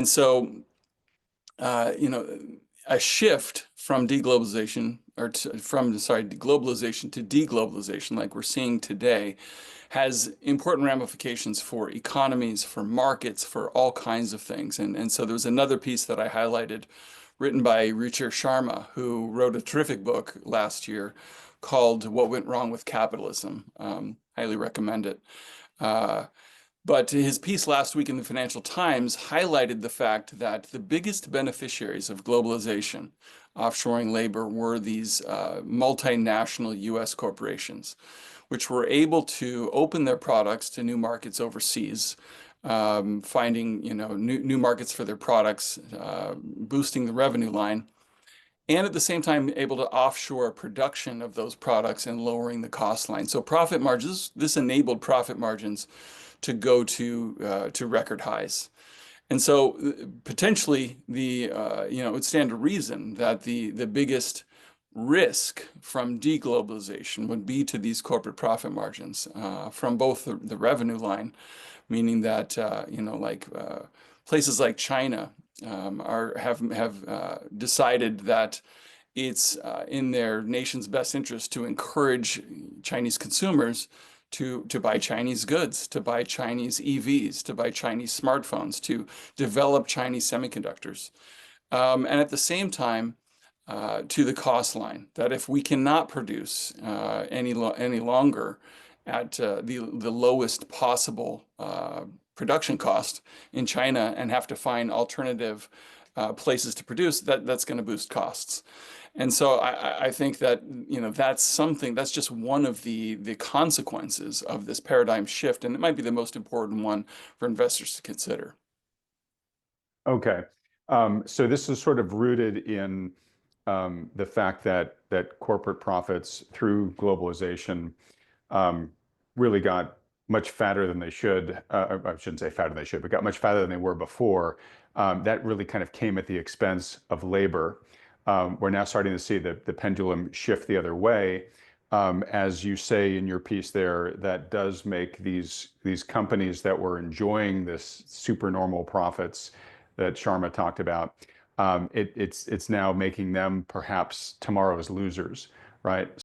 And so, you know, a shift from deglobalization globalization to deglobalization, like we're seeing today, has important ramifications for economies, for markets, for all kinds of things. And so there was another piece that I highlighted written by Ruchir Sharma, who wrote a terrific book last year called What Went Wrong with Capitalism. Highly recommend it. But his piece last week in the Financial Times highlighted the fact that the biggest beneficiaries of globalization, offshoring labor, were these multinational US corporations, which were able to open their products to new markets overseas, finding new markets for their products, boosting the revenue line, and at the same time able to offshore production of those products and lowering the cost line. So profit margins, this enabled profit margins to go to record highs. And so potentially it would stand to reason that the biggest risk from deglobalization would be to these corporate profit margins from both the revenue line, meaning that places like China have decided that it's in their nation's best interest to encourage Chinese consumers to buy Chinese goods, to buy Chinese EVs, to buy Chinese smartphones, to develop Chinese semiconductors. And at the same time, to the cost line, that if we cannot produce any longer at the lowest possible production cost in China and have to find alternative places to produce, that's going to boost costs. And so I think that that's just one of the consequences of this paradigm shift, and it might be the most important one for investors to consider. Okay, so this is sort of rooted in the fact that corporate profits through globalization really got much fatter than they should. I shouldn't say fatter than they should, but got much fatter than they were before. That really kind of came at the expense of labor. We're now starting to see the pendulum shift the other way. As you say in your piece there, that does make these companies that were enjoying this supernormal profits that Sharma talked about, it's now making them perhaps tomorrow's losers, right?